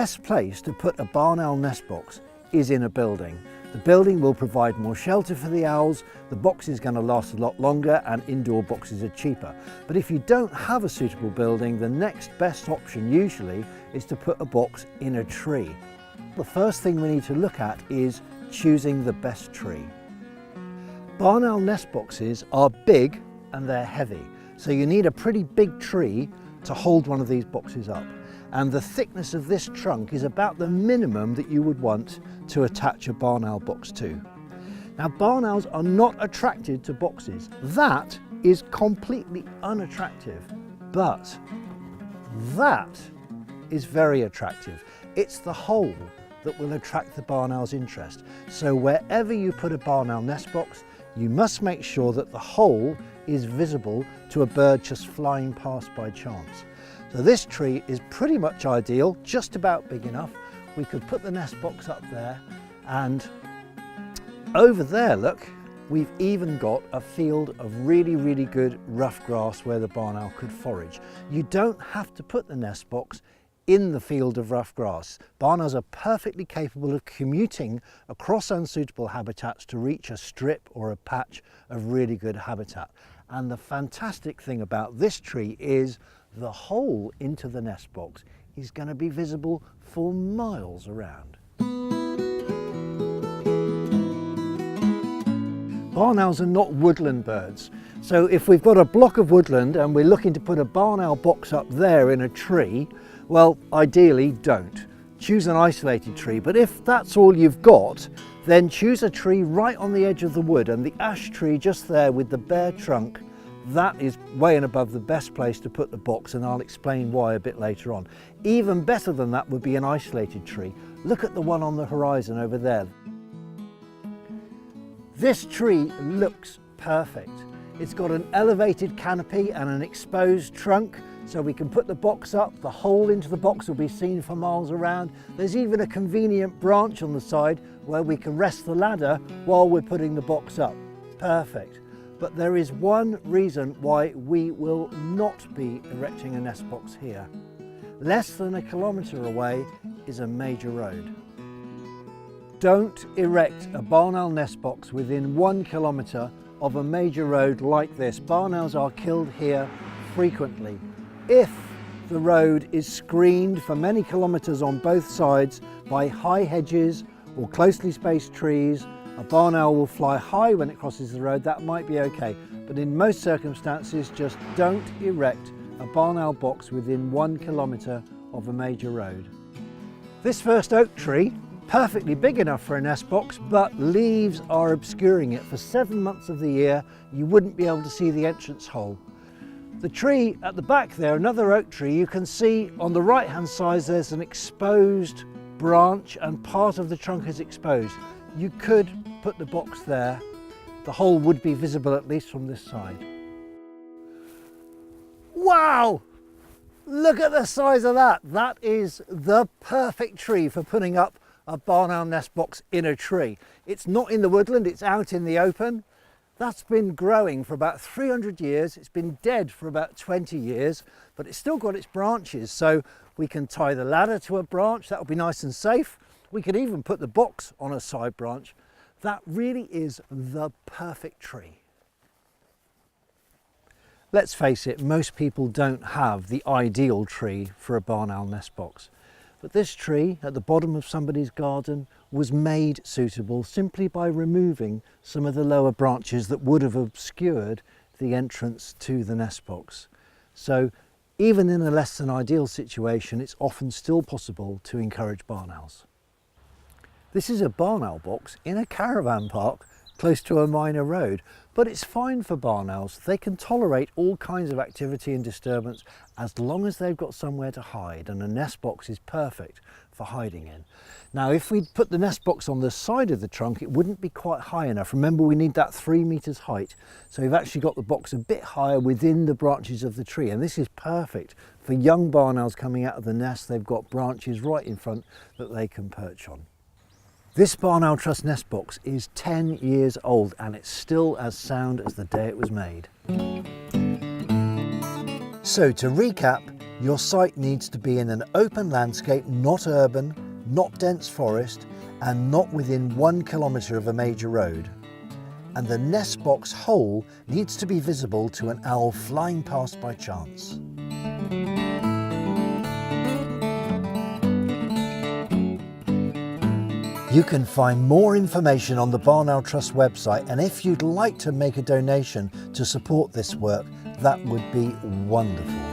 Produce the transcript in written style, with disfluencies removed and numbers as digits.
best place to put a barn owl nest box is in a building. The building will provide more shelter for the owls, the box is going to last a lot longer, and indoor boxes are cheaper. But if you don't have a suitable building, the next best option usually is to put a box in a tree. The first thing we need to look at is choosing the best tree. Barn owl nest boxes are big and they're heavy, so you need a pretty big tree to hold one of these boxes up. And the thickness of this trunk is about the minimum that you would want to attach a barn owl box to. Now, barn owls are not attracted to boxes. That is completely unattractive, but that is very attractive. It's the hole that will attract the barn owl's interest. So wherever you put a barn owl nest box, you must make sure that the hole is visible to a bird just flying past by chance. So this tree is pretty much ideal, just about big enough. We could put the nest box up there, and over there, look, we've even got a field of really good rough grass where the barn owl could forage. You don't have to put the nest box in the field of rough grass. Barn owls are perfectly capable of commuting across unsuitable habitats to reach a strip or a patch of really good habitat. And the fantastic thing about this tree is the hole into the nest box is going to be visible for miles around. Barn owls are not woodland birds. So if we've got a block of woodland and we're looking to put a barn owl box up there in a tree, well, ideally don't. Choose an isolated tree, but if that's all you've got, then choose a tree right on the edge of the wood, and the ash tree just there with the bare trunk, that is way and above the best place to put the box, and I'll explain why a bit later on. Even better than that would be an isolated tree. Look at the one on the horizon over there. This tree looks perfect. It's got an elevated canopy and an exposed trunk, so we can put the box up. The hole into the box will be seen for miles around. There's even a convenient branch on the side where we can rest the ladder while we're putting the box up. Perfect. But there is one reason why we will not be erecting a nest box here. Less than a kilometre away is a major road. Don't erect a barn owl nest box within 1 kilometre of a major road like this. Barn owls are killed here frequently. If the road is screened for many kilometres on both sides by high hedges or closely spaced trees, a barn owl will fly high when it crosses the road. That might be okay, but in most circumstances, just don't erect a barn owl box within 1 kilometre of a major road. This first oak tree, perfectly big enough for a nest box, but leaves are obscuring it. For 7 months of the year, you wouldn't be able to see the entrance hole. The tree at the back there, another oak tree, you can see on the right hand side there's an exposed branch and part of the trunk is exposed. You could put the box there. The hole would be visible at least from this side. Wow! Look at the size of that. That is the perfect tree for putting up a barn owl nest box in a tree. It's not in the woodland, it's out in the open. That's been growing for about 300 years. It's been dead for about 20 years, but it's still got its branches. So we can tie the ladder to a branch. That'll be nice and safe. We could even put the box on a side branch. That really is the perfect tree. Let's face it, most people don't have the ideal tree for a barn owl nest box. But this tree at the bottom of somebody's garden was made suitable simply by removing some of the lower branches that would have obscured the entrance to the nest box. So even in a less than ideal situation, it's often still possible to encourage barn owls. This is a barn owl box in a caravan park close to a minor road, but it's fine for barn owls. They can tolerate all kinds of activity and disturbance as long as they've got somewhere to hide, and a nest box is perfect for hiding in. Now, if we put the nest box on the side of the trunk, it wouldn't be quite high enough. Remember, we need that 3 meters height. So we've actually got the box a bit higher within the branches of the tree, and this is perfect for young barn owls coming out of the nest. They've got branches right in front that they can perch on. This Barn Owl Trust nest box is 10 years old and it's still as sound as the day it was made. So to recap, Your site needs to be in an open landscape, not urban, not dense forest, and not within 1 kilometre of a major road. And the nest box hole needs to be visible to an owl flying past by chance. You can find more information on the Barn Owl Trust website, and if you'd like to make a donation to support this work, that would be wonderful.